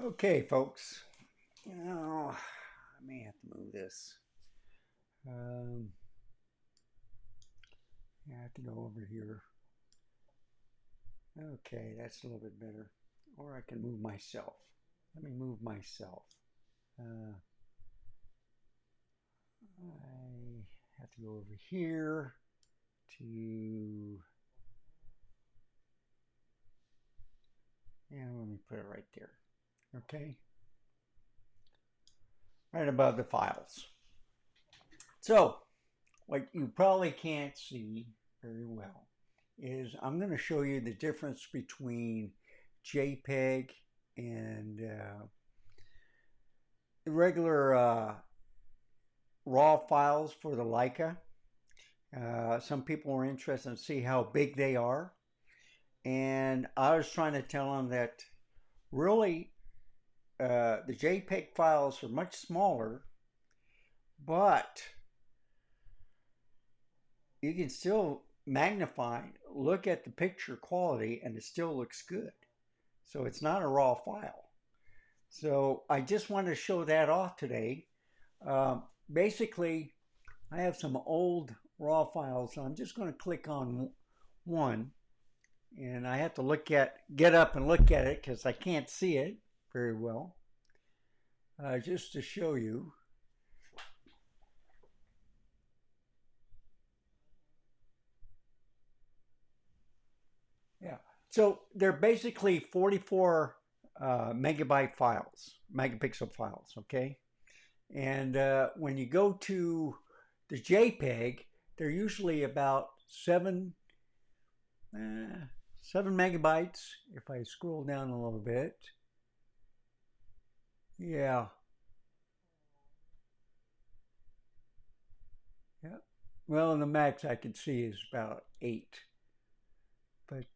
Okay, folks. I may have to move this. Um, I have to go over here. Okay, that's a little bit better. Or I can move myself. Let me move myself. Uh, I have to go over here to, yeah, let me put it right there. Okay, right above the files. So, what you probably can't see very well is I'm going to show you the difference between JPEG and the regular raw files for the Leica. Some people are interested in see how big they are, and I was trying to tell them that really the JPEG files are much smaller, but you can still magnify, look at the picture quality, and it still looks good. So it's not a raw file. So I just wanted to show that off today. Basically, I have some old raw files. So I'm just going to click on one, and I have to get up and look at it because I can't see it very well. Just to show you. Yeah. So they're basically 44 megabyte files, megapixel files. Okay. And when you go to the JPEG, they're usually about 7 megabytes. If I scroll down a little bit, yeah, yeah. Well, the max I could see is about 8. But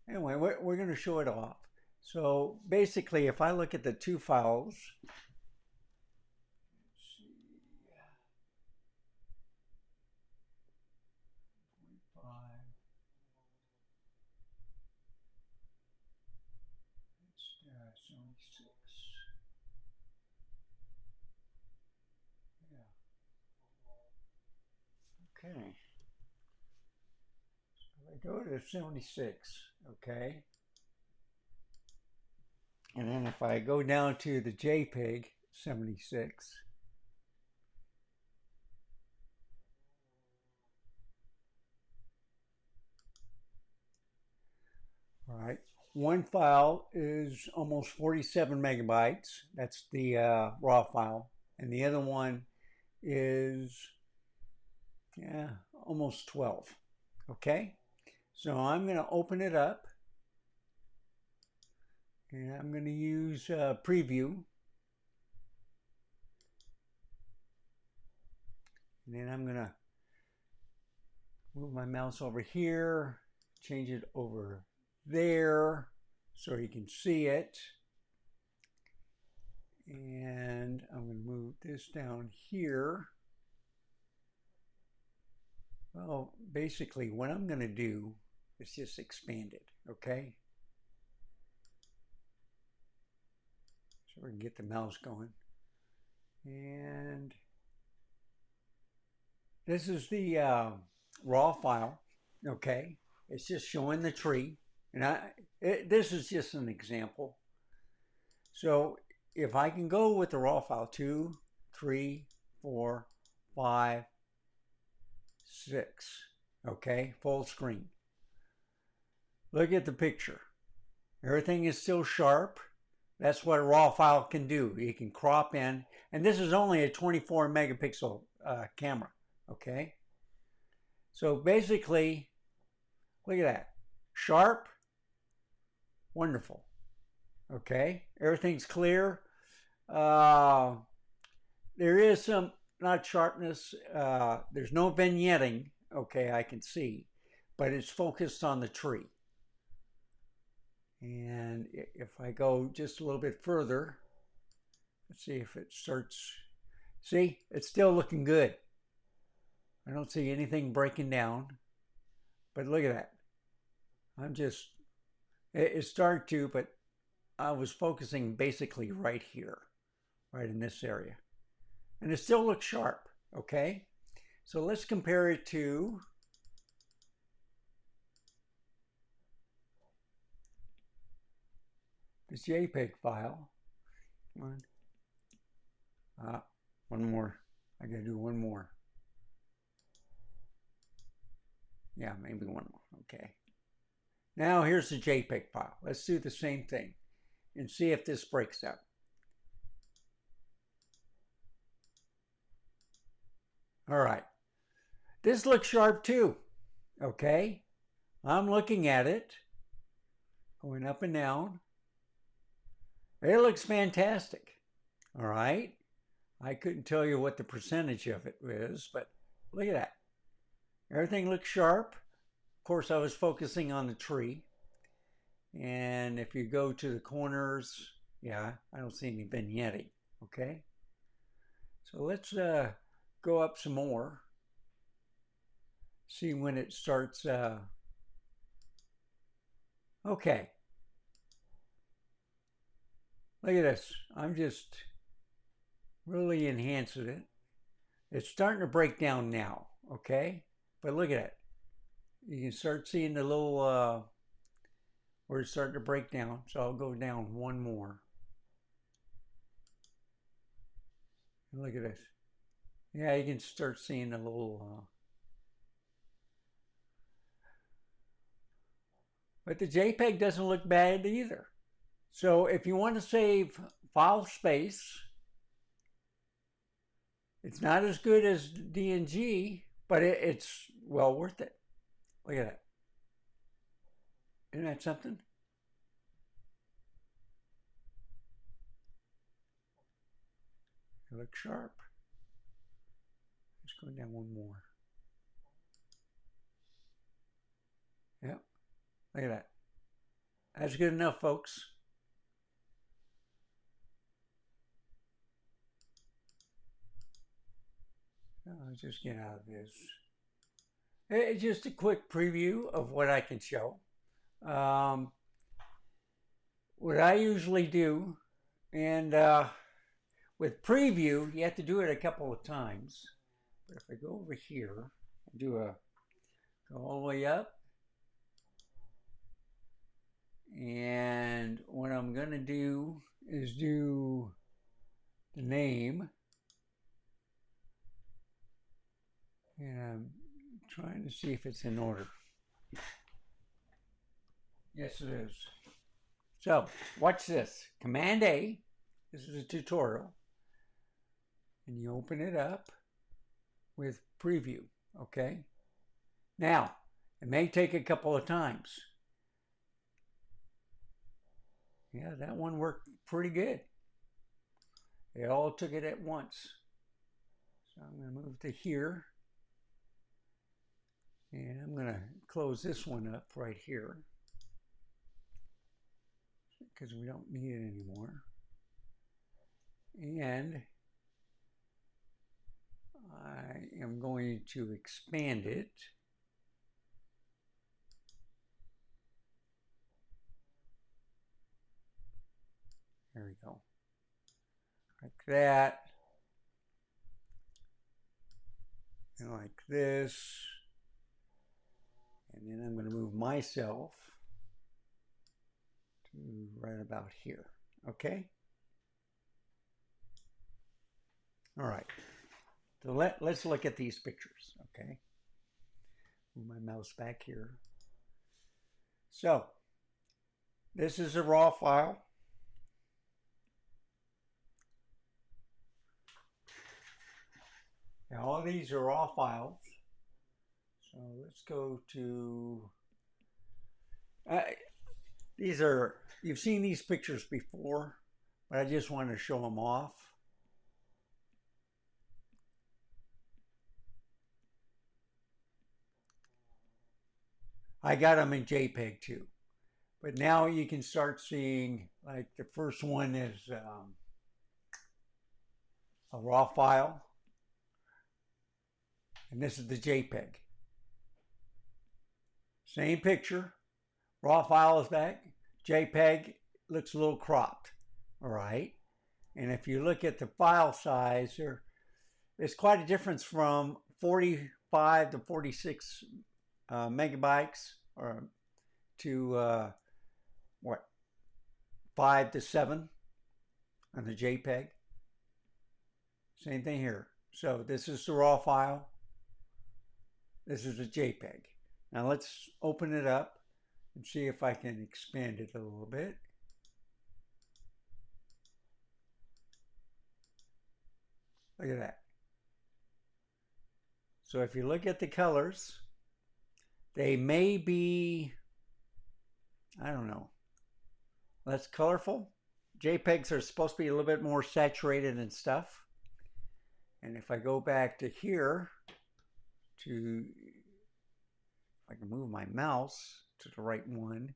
anyway, we're going to show it off. So basically, if I look at the two files, let's see, 45. It's 76. Yeah. Okay. So I go to 76. Okay. And then if I go down to the JPEG 76, all right, one file is almost 47 megabytes. That's the raw file. And the other one is, yeah, almost 12. Okay, so I'm going to open it up, and I'm going to use preview. And then I'm going to move my mouse over here, change it over there so you can see it. And I'm going to move this down here. Well, basically what I'm going to do is just expand it, okay? So we can get the mouse going. And this is the raw file, okay? It's just showing the tree. And this is just an example. So if I can go with the raw file, 2, 3, 4, 5, 6, okay, full screen. Look at the picture. Everything is still sharp. That's what a raw file can do. You can crop in, and this is only a 24 megapixel camera, okay? So basically, look at that. Sharp, wonderful, okay? Everything's clear. There is some, not sharpness, there's no vignetting, okay, I can see, but it's focused on the tree. And if I go just a little bit further, let's see if it starts. See, it's still looking good. I don't see anything breaking down. But look at that. I'm just, it's starting to, but I was focusing basically right here, right in this area. And it still looks sharp, okay? So let's compare it to this JPEG file. One more. I gotta do one more. Yeah, maybe one more. Okay. Now here's the JPEG file. Let's do the same thing and see if this breaks up. All right. This looks sharp too. Okay. I'm looking at it, going up and down. It looks fantastic. All right. I couldn't tell you what the percentage of it is, but look at that. Everything looks sharp. Of course, I was focusing on the tree. And if you go to the corners, yeah, I don't see any vignetting. Okay. So let's go up some more. See when it starts. Okay. Look at this. I'm just really enhancing it. It's starting to break down now. Okay. But look at it. You can start seeing the little where it's starting to break down. So I'll go down one more. And look at this. Yeah, you can start seeing the little but the JPEG doesn't look bad either. So if you want to save file space, it's not as good as DNG, but it's well worth it. Look at that. Isn't that something? It looks sharp. Let's go down one more. Yep. Look at that. That's good enough, folks. I'll just get out of this. It's just a quick preview of what I can show. What I usually do, and with preview, you have to do it a couple of times. But if I go over here, go all the way up, and what I'm going to do is do the name, and I'm trying to see if it's in order. Yes, it is. So watch this. Command A. This is a tutorial. And you open it up with preview. Okay. Now, it may take a couple of times. Yeah, that one worked pretty good. It all took it at once. So I'm going to move to here. And I'm going to close this one up right here, because we don't need it anymore. And I am going to expand it. There we go. Like that. And like this. And then I'm going to move myself to right about here. Okay? All right. So let's look at these pictures. Okay? Move my mouse back here. So, this is a raw file. Now, all these are raw files. So let's go to, you've seen these pictures before, but I just want to show them off. I got them in JPEG too, but now you can start seeing, like the first one is a raw file, and this is the JPEG. Same picture, raw file is back, JPEG looks a little cropped, all right? And if you look at the file size, there's quite a difference from 45 to 46 megabytes, or to what, 5 to 7 on the JPEG. Same thing here. So this is the raw file. This is a JPEG. Now let's open it up and see if I can expand it a little bit. Look at that. So if you look at the colors, they may be, I don't know, less colorful. JPEGs are supposed to be a little bit more saturated and stuff. And if I go back to here, if I can move my mouse to the right one,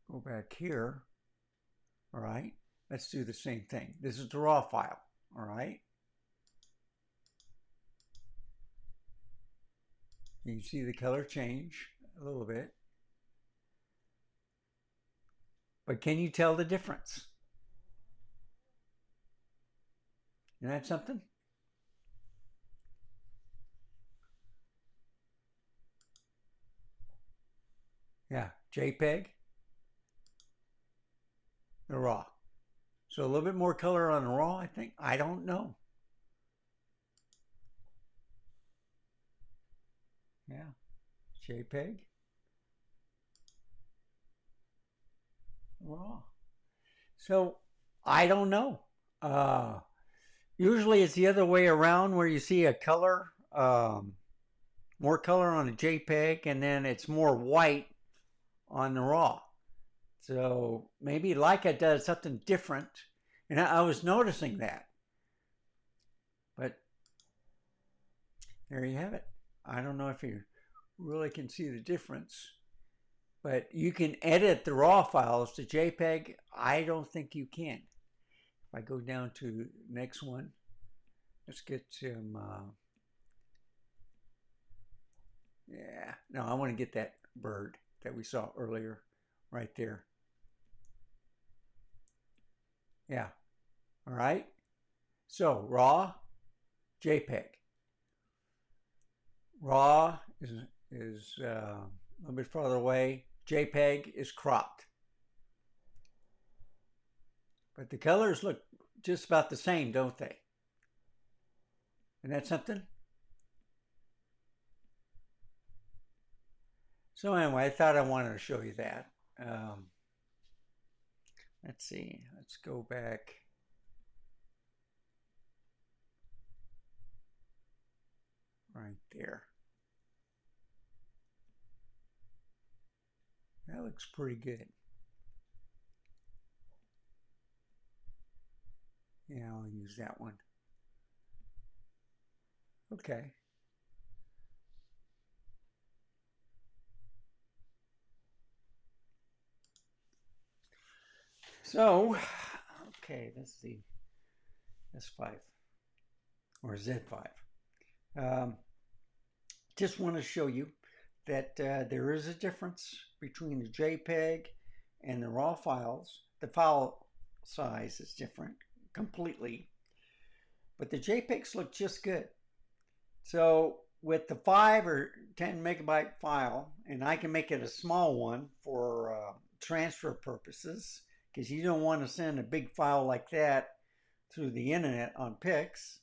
go back here, all right, let's do the same thing. This is the raw file, all right. You can see the color change a little bit. But can you tell the difference? Isn't that something? Yeah, JPEG, the raw. So a little bit more color on the raw, I think. I don't know. Yeah, JPEG, raw. So I don't know. Usually it's the other way around, where you see a color, more color on a JPEG, and then it's more white on the raw. So maybe Leica does something different. And I was noticing that. But there you have it. I don't know if you really can see the difference. But you can edit the raw files to JPEG. I don't think you can. If I go down to the next one, let's get some, yeah, no, I want to get that bird that we saw earlier right there. Yeah, all right. So raw, JPEG. Raw is a little bit farther away. JPEG is cropped. But the colors look just about the same, don't they? Isn't that something? So anyway, I thought I wanted to show you that. Let's see. Let's go back. Right there. That looks pretty good. Yeah, I'll use that one. Okay. So, okay, that's the S5 or Z5. Just want to show you that there is a difference between the JPEG and the raw files. The file size is different completely, but the JPEGs look just good. So with the 5 or 10 megabyte file, and I can make it a small one for transfer purposes, because you don't want to send a big file like that through the internet on Pix.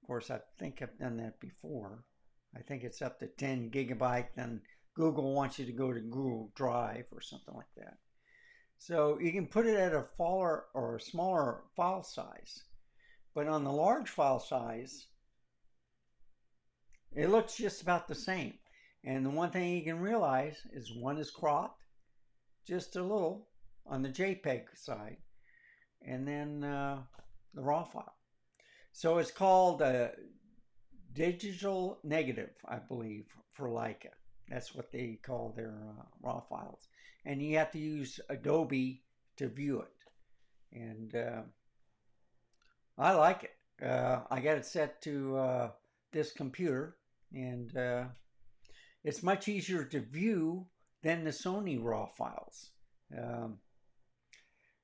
Of course, I think I've done that before. I think it's up to 10 gigabyte, then Google wants you to go to Google Drive or something like that. So you can put it at a smaller file size. But on the large file size, it looks just about the same. And the one thing you can realize is one is cropped just a little on the JPEG side, and then the raw file. So it's called a digital negative, I believe, for Leica. That's what they call their raw files. And you have to use Adobe to view it. And I like it. I got it set to this computer, and it's much easier to view than the Sony RAW files.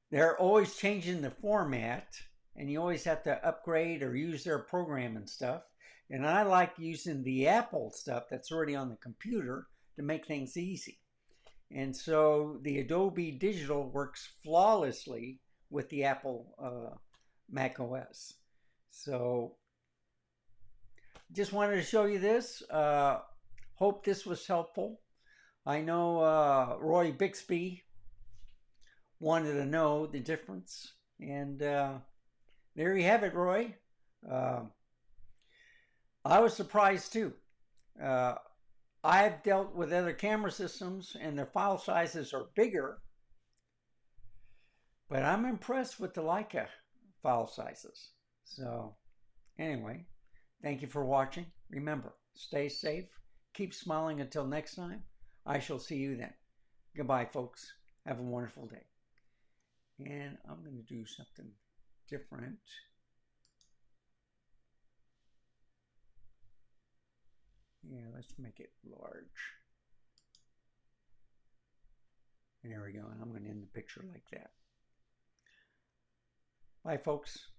They're always changing the format, and you always have to upgrade or use their program and stuff. And I like using the Apple stuff that's already on the computer to make things easy. And so the Adobe Digital works flawlessly with the Apple Mac OS. So just wanted to show you this. Hope this was helpful. I know Roy Bixby wanted to know the difference. And there you have it, Roy. I was surprised too. I've dealt with other camera systems and their file sizes are bigger, but I'm impressed with the Leica file sizes. So anyway, thank you for watching. Remember, stay safe, keep smiling until next time. I shall see you then. Goodbye, folks. Have a wonderful day. And I'm going to do something different. Yeah, let's make it large. There we go. And I'm going to end the picture like that. Bye, folks.